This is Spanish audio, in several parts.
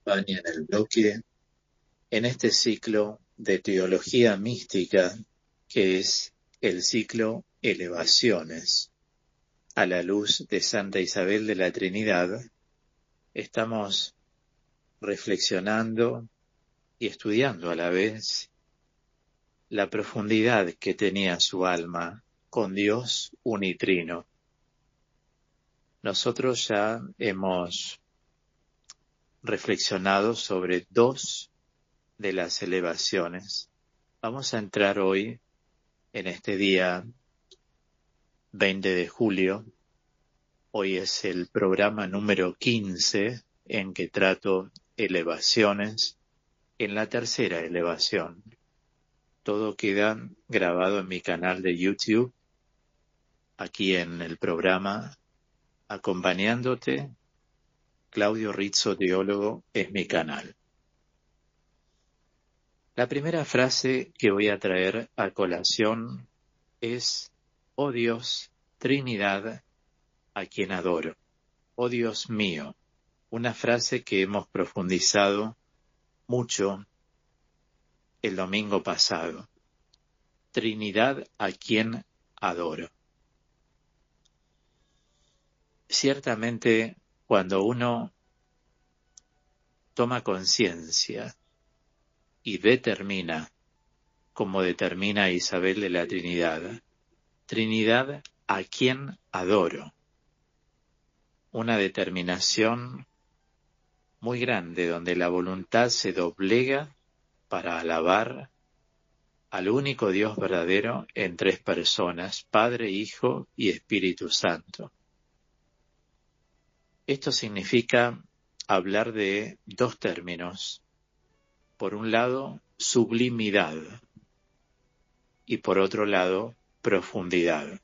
acompaña en el bloque en este ciclo de teología mística que es el ciclo Elevaciones. A la luz de Santa Isabel de la Trinidad, estamos reflexionando y estudiando a la vez la profundidad que tenía su alma con Dios unitrino. Nosotros ya hemos reflexionado sobre dos de las elevaciones. Vamos a entrar hoy, en este día 20 de julio, hoy es el programa número 15 en que trato elevaciones, en la tercera elevación. Todo queda grabado en mi canal de YouTube, aquí en el programa Acompañándote. Claudio Rizzo, teólogo, es mi canal. La primera frase que voy a traer a colación es: oh Dios, Trinidad, a quien adoro. Oh Dios mío. Una frase que hemos profundizado mucho el domingo pasado. Trinidad, a quien adoro. Ciertamente, cuando uno toma conciencia y determina, como determina Isabel de la Trinidad, Trinidad, a quien adoro. Una determinación muy grande donde la voluntad se doblega para alabar al único Dios verdadero en tres personas, Padre, Hijo y Espíritu Santo. Esto significa hablar de dos términos. Por un lado, sublimidad y por otro lado, profundidad.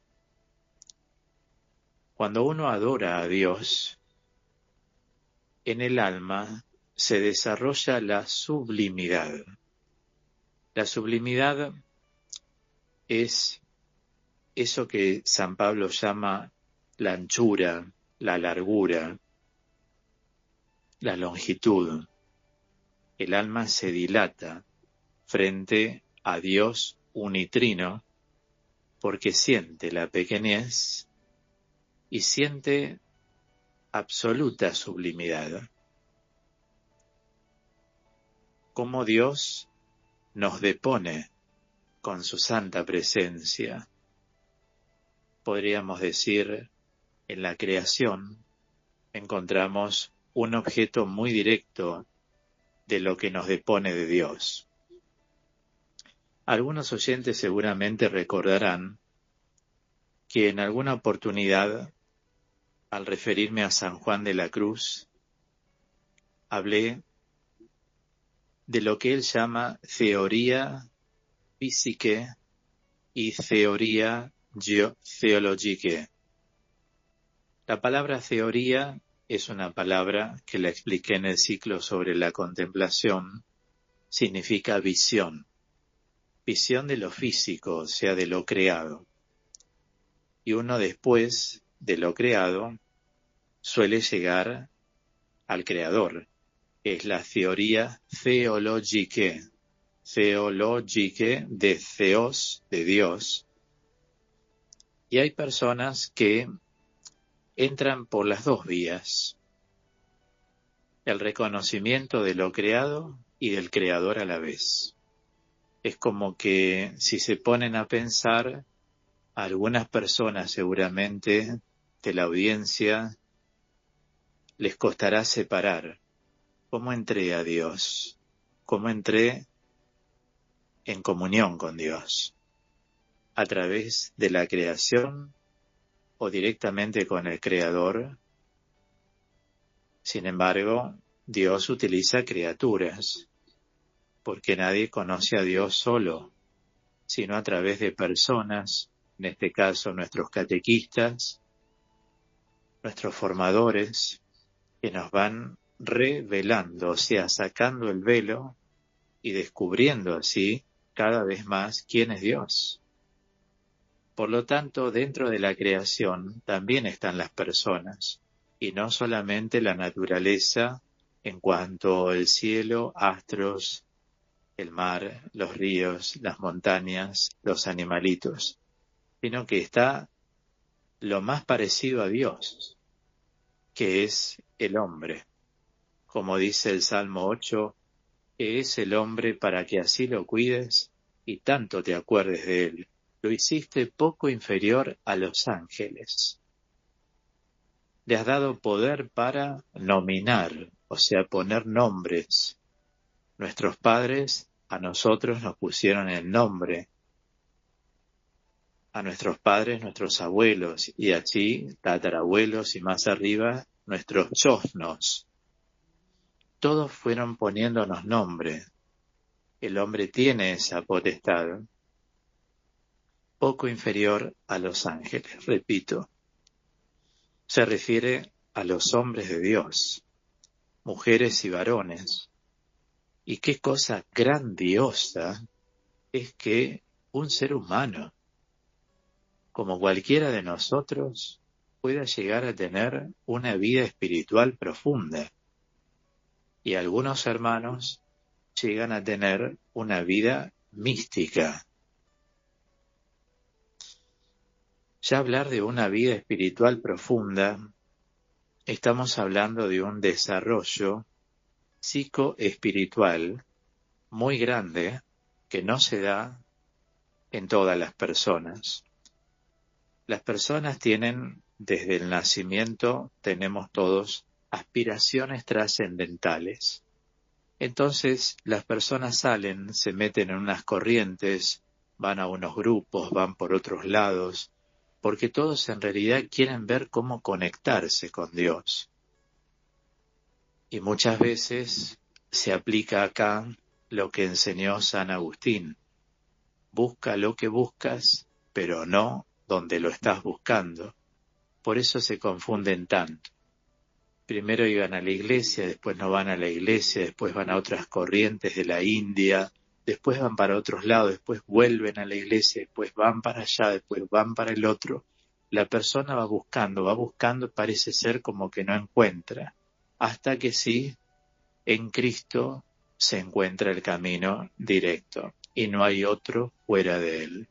Cuando uno adora a Dios, en el alma se desarrolla la sublimidad. La sublimidad es eso que San Pablo llama la anchura, la largura, la longitud. El alma se dilata frente a Dios unitrino porque siente la pequeñez y siente absoluta sublimidad. Cómo Dios nos depone con su santa presencia. Podríamos decir, en la creación encontramos un objeto muy directo de lo que nos depone de Dios. Algunos oyentes seguramente recordarán que en alguna oportunidad, al referirme a San Juan de la Cruz, hablé de lo que él llama teoría física y teoría theologique. La palabra teoría es una palabra que la expliqué en el ciclo sobre la contemplación. Significa visión. Visión de lo físico, o sea, de lo creado. Y uno después de lo creado suele llegar al creador, que es la teoría theologique. Theologique de theos, de Dios. Y hay personas que entran por las dos vías. El reconocimiento de lo creado y del creador a la vez. Es como que si se ponen a pensar, algunas personas seguramente de la audiencia les costará separar cómo entré a Dios, cómo entré en comunión con Dios, a través de la creación o directamente con el Creador. Sin embargo, Dios utiliza criaturas, porque nadie conoce a Dios solo, sino a través de personas, en este caso nuestros catequistas, nuestros formadores, que nos van revelando, o sea, sacando el velo y descubriendo así cada vez más quién es Dios. Por lo tanto, dentro de la creación también están las personas, y no solamente la naturaleza en cuanto al cielo, astros, el mar, los ríos, las montañas, los animalitos, sino que está lo más parecido a Dios, que es el hombre. Como dice el Salmo 8, que es el hombre para que así lo cuides y tanto te acuerdes de él. Lo hiciste poco inferior a los ángeles. Le has dado poder para nominar, o sea, poner nombres. Nuestros padres a nosotros nos pusieron el nombre, a nuestros padres nuestros abuelos, y así tatarabuelos y más arriba nuestros yosnos. Todos fueron poniéndonos nombre. El hombre tiene esa potestad, poco inferior a los ángeles, repito. Se refiere a los hombres de Dios, mujeres y varones. Y qué cosa grandiosa es que un ser humano, como cualquiera de nosotros, pueda llegar a tener una vida espiritual profunda. Y algunos hermanos llegan a tener una vida mística. Ya hablar de una vida espiritual profunda, estamos hablando de un desarrollo psicoespiritual muy grande que no se da en todas las personas. Las personas tienen, desde el nacimiento, tenemos todos aspiraciones trascendentales. Entonces, las personas salen, se meten en unas corrientes, van a unos grupos, van por otros lados, porque todos en realidad quieren ver cómo conectarse con Dios. Y muchas veces se aplica acá lo que enseñó San Agustín. Busca lo que buscas, pero no donde lo estás buscando. Por eso se confunden tanto. Primero iban a la iglesia, después no van a la iglesia, después van a otras corrientes de la India, después van para otros lados, después vuelven a la iglesia, después van para allá, después van para el otro. La persona va buscando, parece ser como que no encuentra, hasta que sí, en Cristo se encuentra el camino directo y no hay otro fuera de él.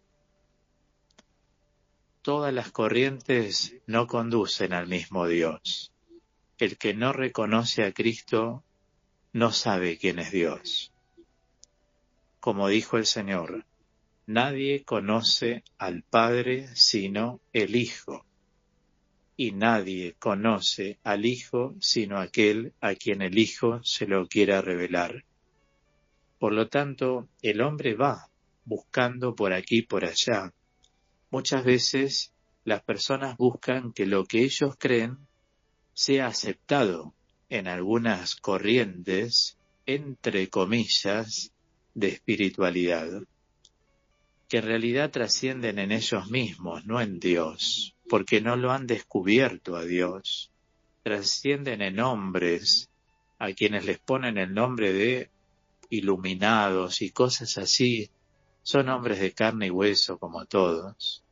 Todas las corrientes no conducen al mismo Dios. El que no reconoce a Cristo no sabe quién es Dios. Como dijo el Señor, nadie conoce al Padre sino el Hijo, y nadie conoce al Hijo sino aquel a quien el Hijo se lo quiera revelar. Por lo tanto, el hombre va buscando por aquí y por allá. Muchas veces las personas buscan que lo que ellos creen sea aceptado en algunas corrientes, entre comillas, de espiritualidad, que en realidad trascienden en ellos mismos, no en Dios, porque no lo han descubierto a Dios. Trascienden en hombres a quienes les ponen el nombre de iluminados y cosas así. Son hombres de carne y hueso como todos.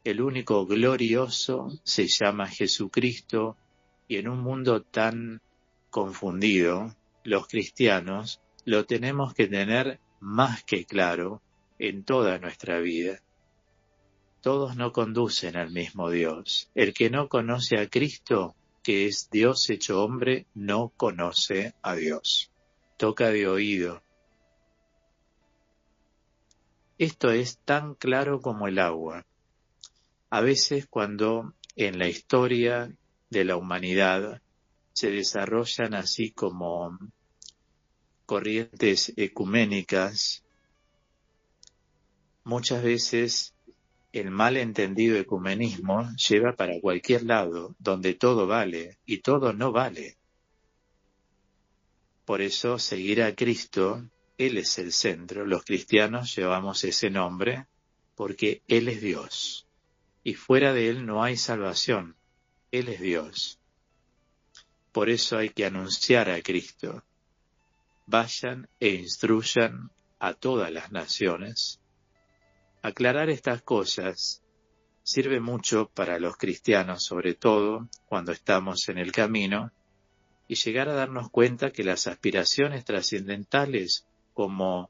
El único glorioso se llama Jesucristo, y en un mundo tan confundido, los cristianos lo tenemos que tener más que claro en toda nuestra vida. Todos no conducen al mismo Dios. El que no conoce a Cristo, que es Dios hecho hombre, no conoce a Dios. Toca de oído. Esto es tan claro como el agua. A veces cuando en la historia de la humanidad se desarrollan así como corrientes ecuménicas, muchas veces el mal entendido ecumenismo lleva para cualquier lado, donde todo vale y todo no vale. Por eso seguir a Cristo, Él es el centro. Los cristianos llevamos ese nombre porque Él es Dios. Y fuera de Él no hay salvación. Él es Dios. Por eso hay que anunciar a Cristo. Vayan e instruyan a todas las naciones. Aclarar estas cosas sirve mucho para los cristianos, sobre todo cuando estamos en el camino, y llegar a darnos cuenta que las aspiraciones trascendentales como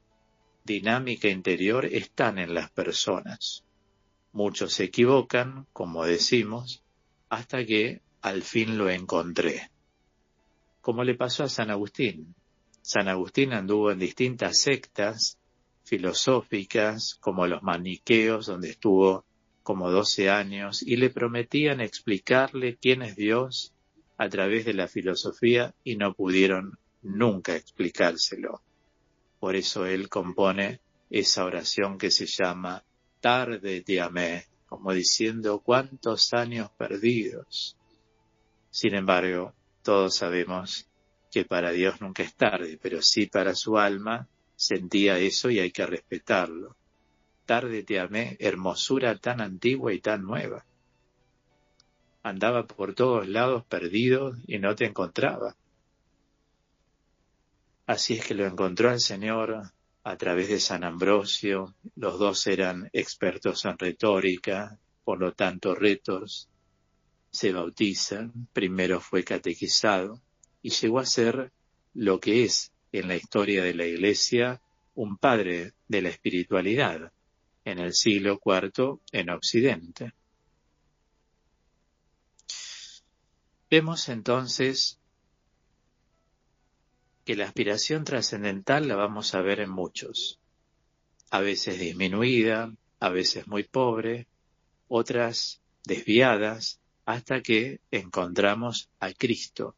dinámica interior están en las personas. Muchos se equivocan, como decimos, hasta que al fin lo encontré. Como le pasó a San Agustín. San Agustín anduvo en distintas sectas filosóficas, como los maniqueos, donde estuvo como 12 años, y le prometían explicarle quién es Dios a través de la filosofía, y no pudieron nunca explicárselo. Por eso él compone esa oración que se llama Tarde te amé, como diciendo cuántos años perdidos. Sin embargo, todos sabemos que para Dios nunca es tarde, pero sí para su alma sentía eso y hay que respetarlo. Tarde te amé, hermosura tan antigua y tan nueva. Andaba por todos lados perdido y no te encontraba. Así es que lo encontró el Señor a través de San Ambrosio. Los dos eran expertos en retórica, por lo tanto rétors. Se bautizan, primero fue catequizado y llegó a ser lo que es en la historia de la Iglesia un padre de la espiritualidad en el siglo IV en Occidente. Vemos entonces que la aspiración trascendental la vamos a ver en muchos, a veces disminuida, a veces muy pobre, otras desviadas, hasta que encontramos a Cristo.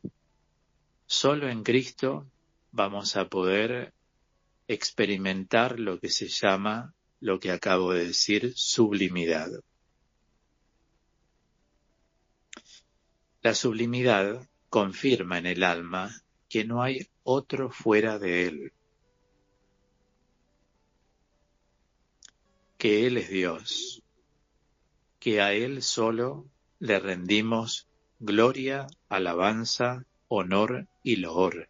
Solo en Cristo vamos a poder experimentar lo que se llama, lo que acabo de decir, sublimidad. La sublimidad confirma en el alma que no hay otro fuera de él, que él es Dios, que a él solo le rendimos gloria, alabanza, honor y loor.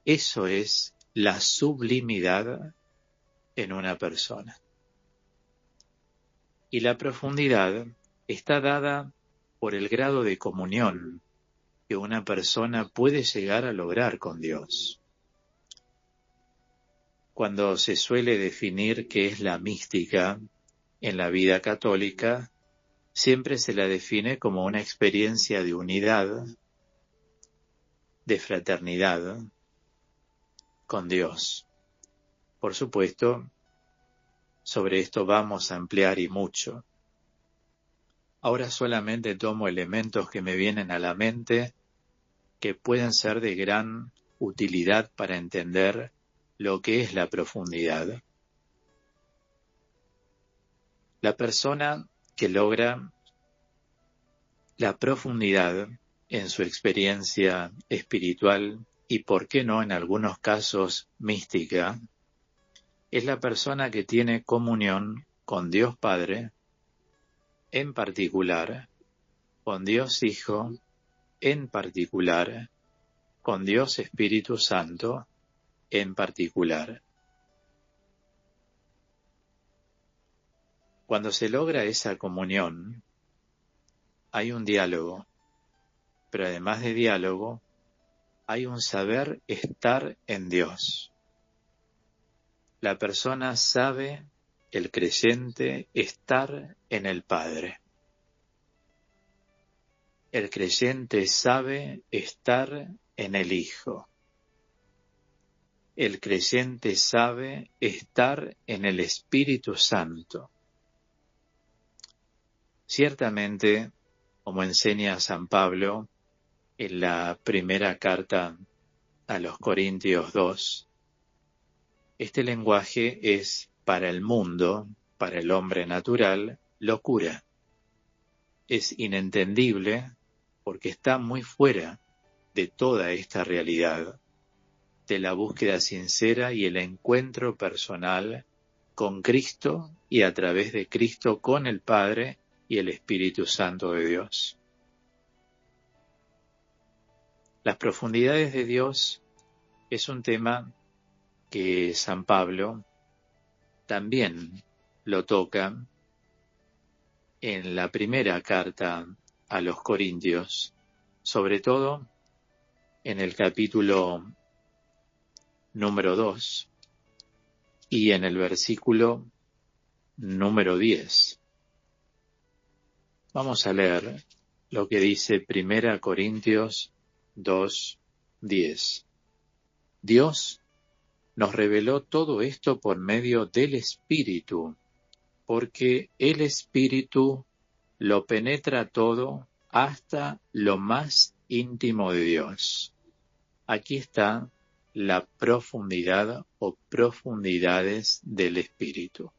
Eso es la sublimidad en una persona. Y la profundidad está dada por el grado de comunión que una persona puede llegar a lograr con Dios. Cuando se suele definir qué es la mística en la vida católica, siempre se la define como una experiencia de unidad, de fraternidad con Dios. Por supuesto, sobre esto vamos a ampliar y mucho. Ahora solamente tomo elementos que me vienen a la mente que pueden ser de gran utilidad para entender lo que es la profundidad. La persona que logra la profundidad en su experiencia espiritual y, por qué no, en algunos casos mística, es la persona que tiene comunión con Dios Padre, en particular, con Dios Hijo, en particular, con Dios Espíritu Santo, en particular. Cuando se logra esa comunión, hay un diálogo, pero además de diálogo, hay un saber estar en Dios. La persona sabe, el creyente, estar en el Padre. El creyente sabe estar en el Hijo. El creyente sabe estar en el Espíritu Santo. Ciertamente, como enseña San Pablo en la primera carta a los Corintios 2, este lenguaje es para el mundo, para el hombre natural, locura. Es inentendible porque está muy fuera de toda esta realidad, de la búsqueda sincera y el encuentro personal con Cristo y a través de Cristo con el Padre y el Espíritu Santo de Dios. Las profundidades de Dios es un tema que San Pablo también lo toca en la primera carta a los Corintios, sobre todo en el capítulo número 2 y en el versículo número 10. Vamos a leer lo que dice 1 Corintios 2:10. Dios nos reveló todo esto por medio del Espíritu, porque el Espíritu lo penetra todo hasta lo más íntimo de Dios. Aquí está la profundidad o profundidades del Espíritu.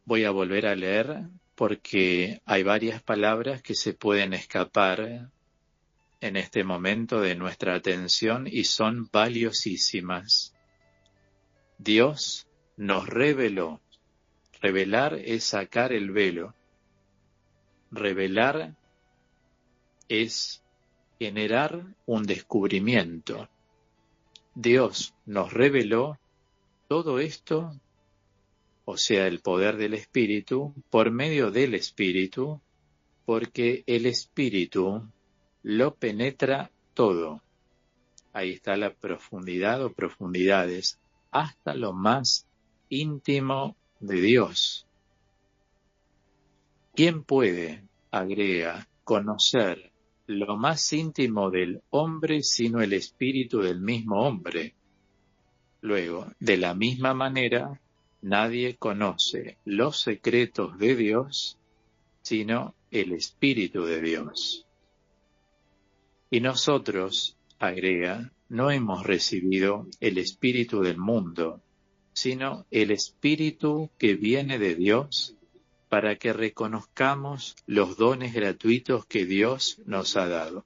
Voy a volver a leer porque hay varias palabras que se pueden escapar en este momento de nuestra atención y son valiosísimas. Dios nos reveló. Revelar es sacar el velo. Revelar es generar un descubrimiento. Dios nos reveló todo esto, o sea, el poder del Espíritu, por medio del Espíritu, porque el Espíritu lo penetra todo. Ahí está la profundidad o profundidades, hasta lo más íntimo de Dios. ¿Quién puede, agrega, conocer lo más íntimo del hombre sino el espíritu del mismo hombre? Luego, de la misma manera, nadie conoce los secretos de Dios sino el Espíritu de Dios. Y nosotros, agrega, no hemos recibido el espíritu del mundo, sino el Espíritu que viene de Dios, para que reconozcamos los dones gratuitos que Dios nos ha dado.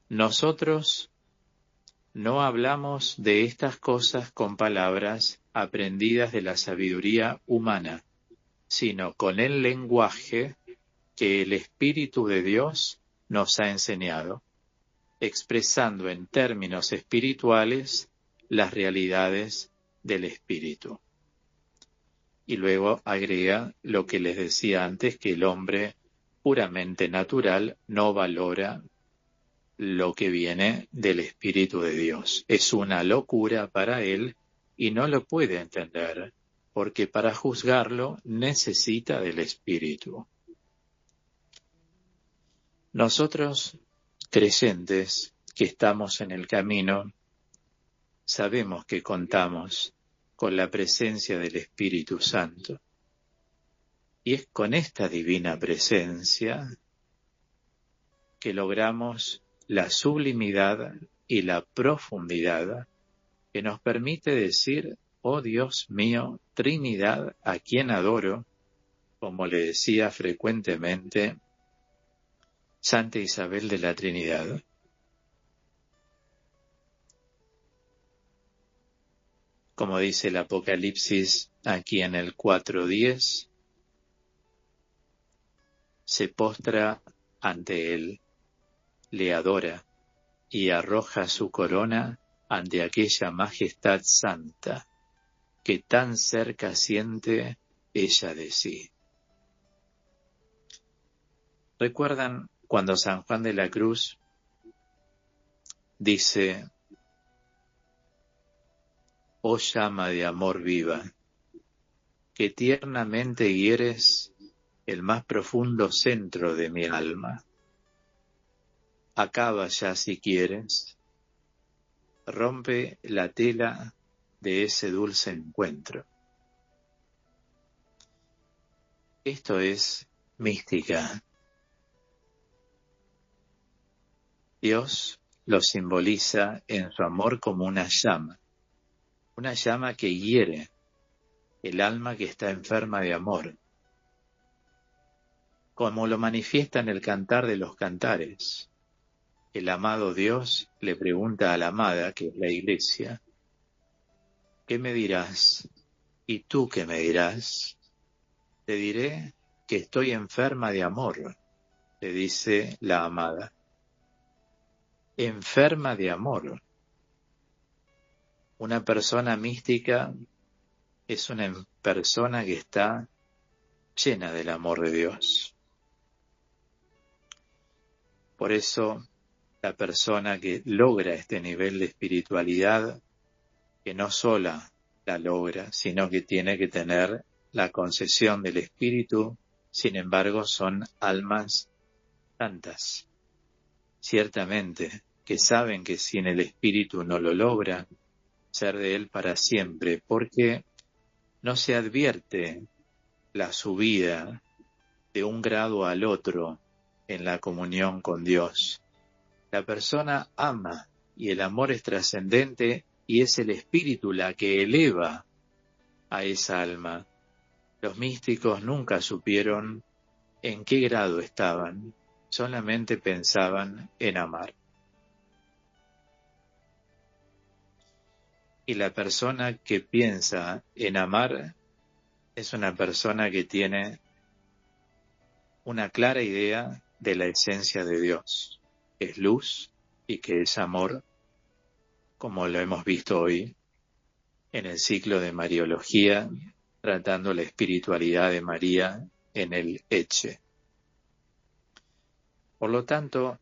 Nosotros no hablamos de estas cosas con palabras aprendidas de la sabiduría humana, sino con el lenguaje que el Espíritu de Dios nos ha enseñado, expresando en términos espirituales las realidades del Espíritu. Y luego agrega lo que les decía antes, que el hombre puramente natural no valora lo que viene del Espíritu de Dios. Es una locura para él y no lo puede entender, porque para juzgarlo necesita del Espíritu. Nosotros, creyentes que estamos en el camino, sabemos que contamos con la presencia del Espíritu Santo. Y es con esta divina presencia que logramos la sublimidad y la profundidad que nos permite decir, oh Dios mío, Trinidad, a quien adoro, como le decía frecuentemente Santa Isabel de la Trinidad. Como dice el Apocalipsis aquí en el 4:10, se postra ante él, le adora y arroja su corona ante aquella majestad santa que tan cerca siente ella de sí. ¿Recuerdan cuando San Juan de la Cruz dice, oh llama de amor viva, que tiernamente hieres el más profundo centro de mi alma? Acaba ya si quieres, rompe la tela de ese dulce encuentro. Esto es mística. Dios lo simboliza en su amor como una llama que hiere el alma que está enferma de amor, como lo manifiesta en el Cantar de los Cantares. El amado Dios le pregunta a la amada, que es la Iglesia, ¿qué me dirás? ¿Y tú qué me dirás? Te diré que estoy enferma de amor, le dice la amada. Enferma de amor. Una persona mística es una persona que está llena del amor de Dios. Por eso, la persona que logra este nivel de espiritualidad, que no sola la logra, sino que tiene que tener la concesión del Espíritu, sin embargo son almas santas. Ciertamente que saben que sin el Espíritu no lo logran ser de Él para siempre, porque no se advierte la subida de un grado al otro en la comunión con Dios. La persona ama y el amor es trascendente y es el Espíritu la que eleva a esa alma. Los místicos nunca supieron en qué grado estaban, solamente pensaban en amar. Y la persona que piensa en amar es una persona que tiene una clara idea de la esencia de Dios, que es luz y que es amor, como lo hemos visto hoy en el ciclo de Mariología, tratando la espiritualidad de María en el Eche. Por lo tanto,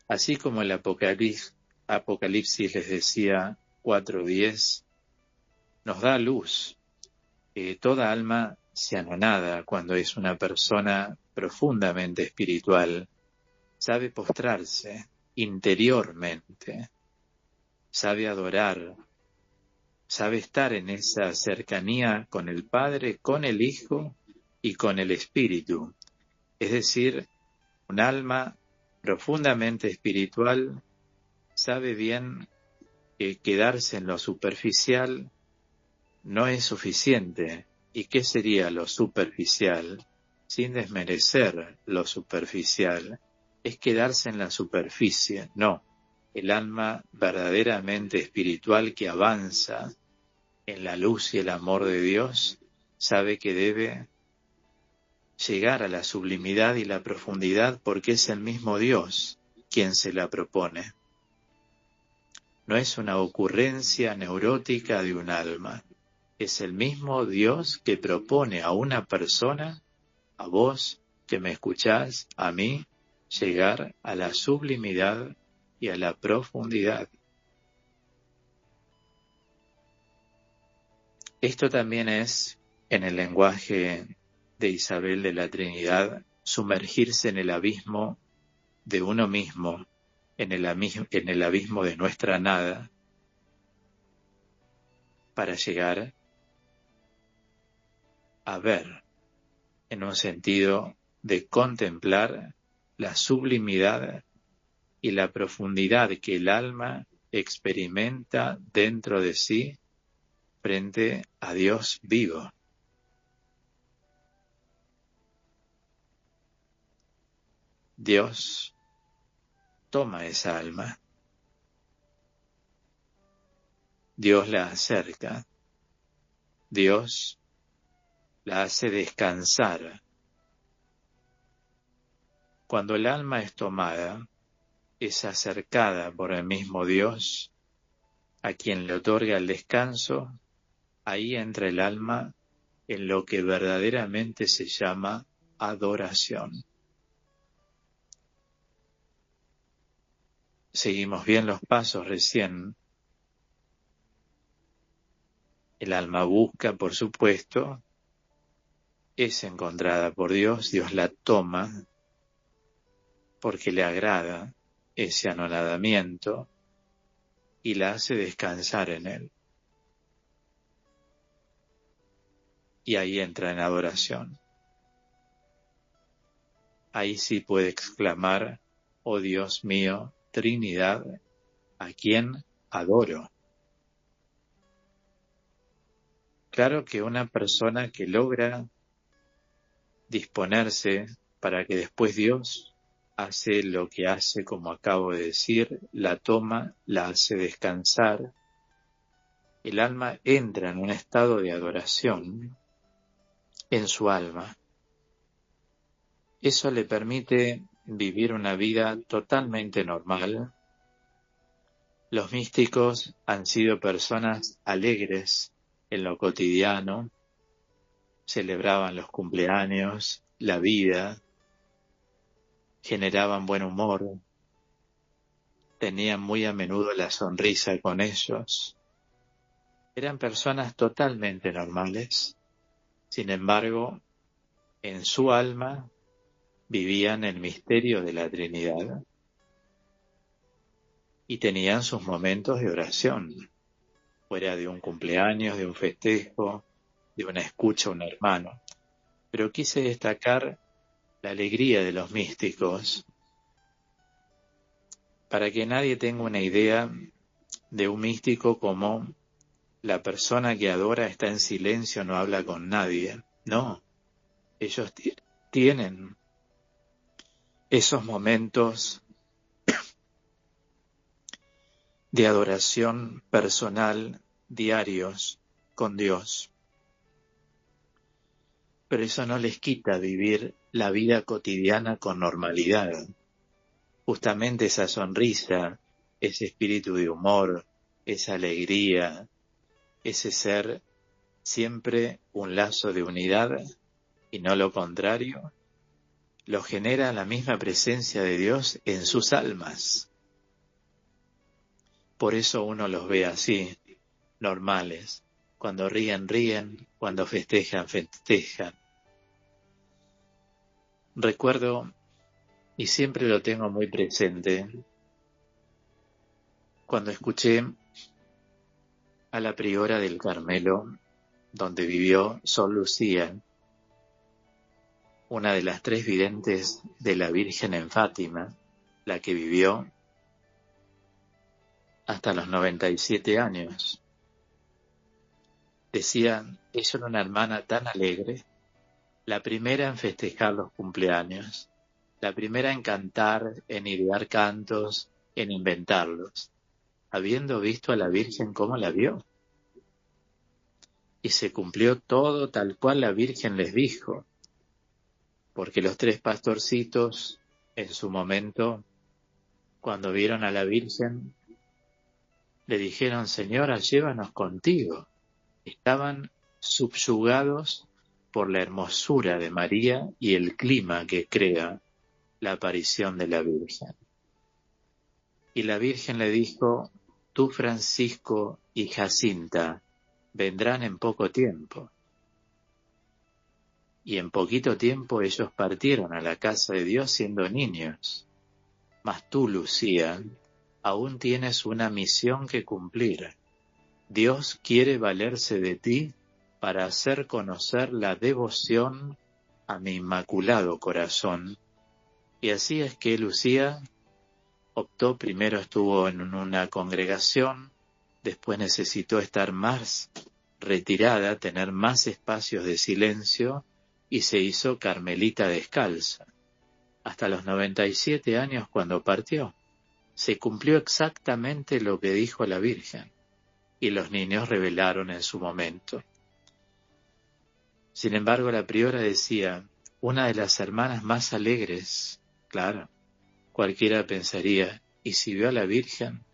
así como el Apocalipsis les decía 4:10, nos da luz que toda alma se anonada cuando es una persona profundamente espiritual, sabe postrarse interiormente, sabe adorar, sabe estar en esa cercanía con el Padre, con el Hijo y con el Espíritu. Es decir, un alma profundamente espiritual sabe bien que quedarse en lo superficial no es suficiente. ¿Y qué sería lo superficial? Sin desmerecer lo superficial, es quedarse en la superficie. No, el alma verdaderamente espiritual que avanza en la luz y el amor de Dios, sabe que debe llegar a la sublimidad y la profundidad porque es el mismo Dios quien se la propone. No es una ocurrencia neurótica de un alma, es el mismo Dios que propone a una persona, a vos que me escuchás, a mí, llegar a la sublimidad y a la profundidad. Esto también es, en el lenguaje de Isabel de la Trinidad, sumergirse en el abismo de uno mismo, en el abismo de nuestra nada, para llegar a ver, en un sentido de contemplar la sublimidad y la profundidad que el alma experimenta dentro de sí frente a Dios vivo. Dios toma esa alma, Dios la acerca, Dios la hace descansar. Cuando el alma es tomada, es acercada por el mismo Dios, a quien le otorga el descanso, ahí entra el alma en lo que verdaderamente se llama adoración. Seguimos bien los pasos recién. El alma busca, por supuesto, es encontrada por Dios, Dios la toma porque le agrada ese anonadamiento y la hace descansar en él. Y ahí entra en adoración. Ahí sí puede exclamar, oh Dios mío, Trinidad, a quien adoro. Claro que una persona que logra disponerse para que después Dios hace lo que hace, como acabo de decir, la toma, la hace descansar, el alma entra en un estado de adoración en su alma. Eso le permite vivir una vida totalmente normal. Los místicos han sido personas alegres en lo cotidiano, celebraban los cumpleaños, la vida, generaban buen humor, tenían muy a menudo la sonrisa con ellos. Eran personas totalmente normales. Sin embargo, en su alma vivían el misterio de la Trinidad y tenían sus momentos de oración, fuera de un cumpleaños, de un festejo, de una escucha a un hermano. Pero quise destacar la alegría de los místicos para que nadie tenga una idea de un místico como la persona que adora está en silencio, no habla con nadie. No, ellos tienen esos momentos de adoración personal diarios con Dios. Pero eso no les quita vivir la vida cotidiana con normalidad. Justamente esa sonrisa, ese espíritu de humor, esa alegría, ese ser siempre un lazo de unidad y no lo contrario, lo genera la misma presencia de Dios en sus almas. Por eso uno los ve así, normales. Cuando ríen, ríen. Cuando festejan, festejan. Recuerdo, y siempre lo tengo muy presente, cuando escuché a la priora del Carmelo, donde vivió Sor Lucía, una de las 3 videntes de la Virgen en Fátima, la que vivió hasta los 97 años. Decía, ella era una hermana tan alegre, la primera en festejar los cumpleaños, la primera en cantar, en idear cantos, en inventarlos, habiendo visto a la Virgen como la vio. Y se cumplió todo tal cual la Virgen les dijo, porque los 3 pastorcitos, en su momento, cuando vieron a la Virgen, le dijeron, Señora, llévanos contigo. Estaban subyugados por la hermosura de María y el clima que crea la aparición de la Virgen. Y la Virgen le dijo, tú, Francisco y Jacinta, vendrán en poco tiempo. Y en poquito tiempo ellos partieron a la casa de Dios siendo niños. Mas tú, Lucía, aún tienes una misión que cumplir. Dios quiere valerse de ti para hacer conocer la devoción a mi inmaculado corazón. Y así es que Lucía optó, primero estuvo en una congregación, después necesitó estar más retirada, tener más espacios de silencio, y se hizo carmelita descalza. Hasta los 97 años cuando partió, se cumplió exactamente lo que dijo la Virgen, y los niños revelaron en su momento. Sin embargo, la priora decía, una de las hermanas más alegres, claro, cualquiera pensaría, ¿y si vio a la Virgen?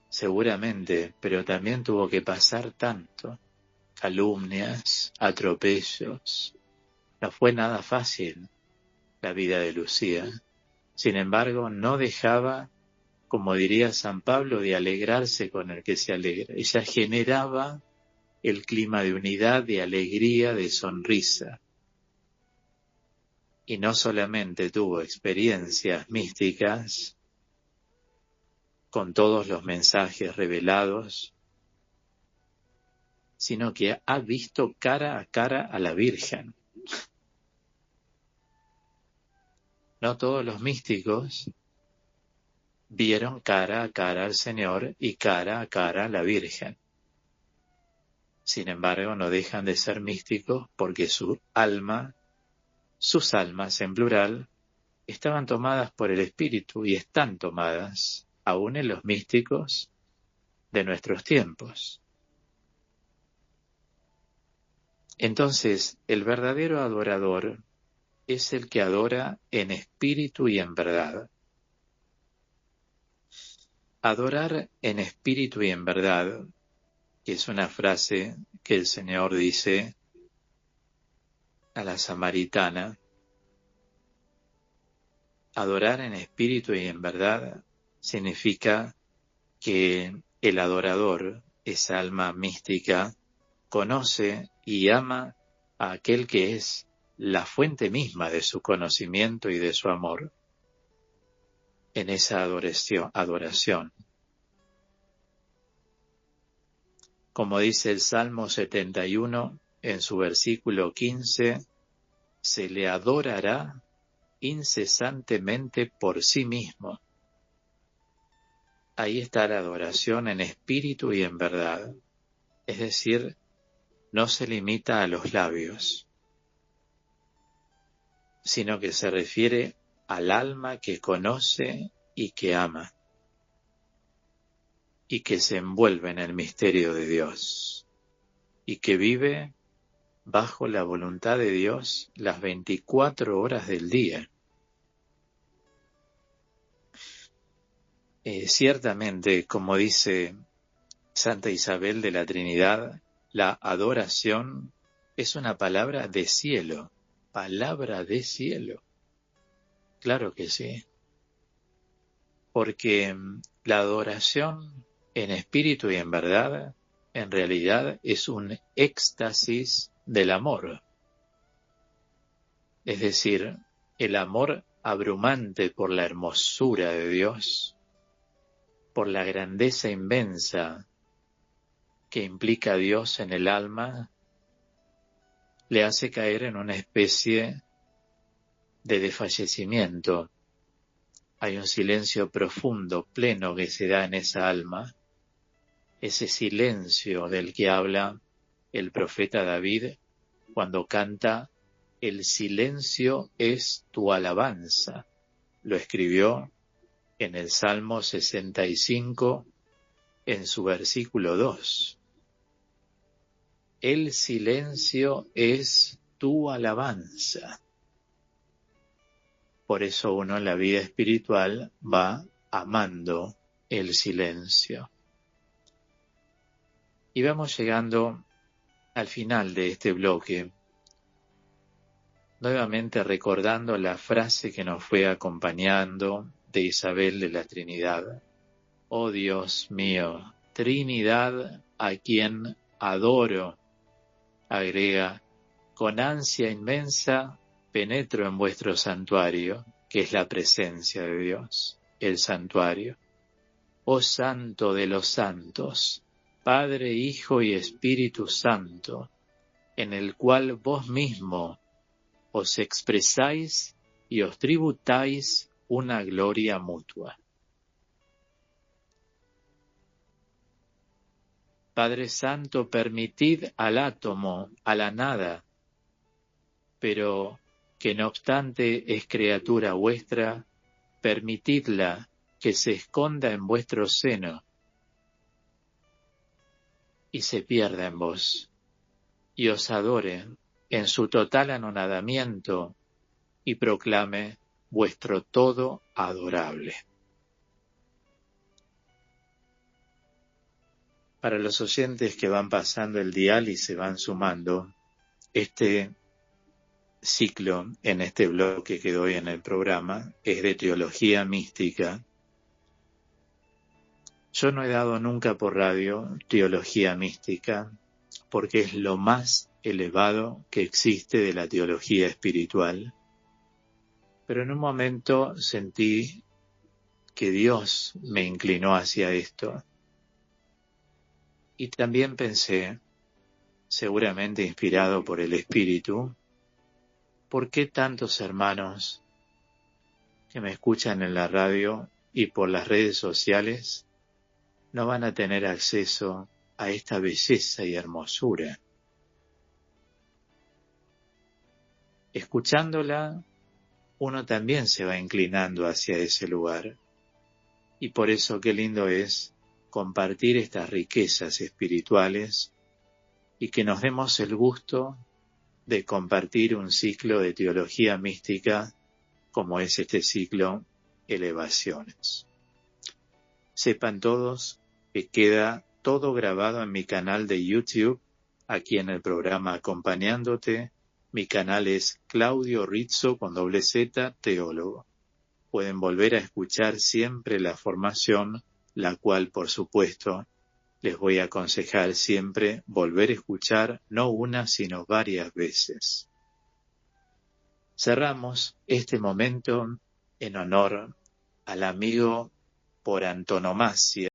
Seguramente, pero también tuvo que pasar tanto, calumnias, atropellos. No fue nada fácil la vida de Lucía. Sin embargo, no dejaba, como diría San Pablo, de alegrarse con el que se alegra. Ella generaba el clima de unidad, de alegría, de sonrisa. Y no solamente tuvo experiencias místicas con todos los mensajes revelados, sino que ha visto cara a cara a la Virgen. No todos los místicos vieron cara a cara al Señor y cara a cara a la Virgen. Sin embargo, no dejan de ser místicos porque sus almas en plural, estaban tomadas por el Espíritu y están tomadas aún en los místicos de nuestros tiempos. Entonces, el verdadero adorador es el que adora en espíritu y en verdad. Adorar en espíritu y en verdad, que es una frase que el Señor dice a la samaritana, adorar en espíritu y en verdad significa que el adorador, esa alma mística, conoce y ama a aquel que es la fuente misma de su conocimiento y de su amor en esa adoración. Como dice el Salmo 71 en su versículo 15, se le adorará incesantemente por sí mismo. Ahí está la adoración en espíritu y en verdad. Es decir, no se limita a los labios, sino que se refiere al alma que conoce y que ama, y que se envuelve en el misterio de Dios, y que vive bajo la voluntad de Dios las 24 horas del día. Ciertamente, como dice Santa Isabel de la Trinidad, la adoración es una palabra de cielo. Palabra de cielo. Claro que sí. Porque la adoración en espíritu y en verdad, en realidad es un éxtasis del amor. Es decir, el amor abrumante por la hermosura de Dios, por la grandeza inmensa que implica Dios en el alma, le hace caer en una especie de desfallecimiento. Hay un silencio profundo, pleno, que se da en esa alma, ese silencio del que habla el profeta David cuando canta «El silencio es tu alabanza». Lo escribió en el Salmo 65, en su versículo 2. El silencio es tu alabanza. Por eso uno en la vida espiritual va amando el silencio. Y vamos llegando al final de este bloque, nuevamente recordando la frase que nos fue acompañando de Isabel de la Trinidad. Oh Dios mío, Trinidad a quien adoro, agrega, con ansia inmensa penetro en vuestro santuario, que es la presencia de Dios, el santuario. Oh Santo de los santos, Padre, Hijo y Espíritu Santo, en el cual vos mismo os expresáis y os tributáis una gloria mutua. Padre Santo, permitid al átomo, a la nada, pero que no obstante es criatura vuestra, permitidla que se esconda en vuestro seno y se pierda en vos, y os adore en su total anonadamiento y proclame vuestro todo adorable. Para los oyentes que van pasando el dial y se van sumando, este ciclo en este bloque que doy en el programa es de teología mística. Yo no he dado nunca por radio teología mística porque es lo más elevado que existe de la teología espiritual. Pero en un momento sentí que Dios me inclinó hacia esto. Y también pensé, seguramente inspirado por el Espíritu, ¿por qué tantos hermanos que me escuchan en la radio y por las redes sociales no van a tener acceso a esta belleza y hermosura? Escuchándola, uno también se va inclinando hacia ese lugar. Y por eso qué lindo es compartir estas riquezas espirituales y que nos demos el gusto de compartir un ciclo de teología mística como es este ciclo Elevaciones. Sepan todos que queda todo grabado en mi canal de YouTube, aquí en el programa Acompañándote. Mi canal es Claudio Rizzo con doble Z, teólogo. pueden volver a escuchar siempre la formación, la cual, por supuesto, les voy a aconsejar siempre volver a escuchar no una, sino varias veces. Cerramos este momento en honor al amigo por antonomasia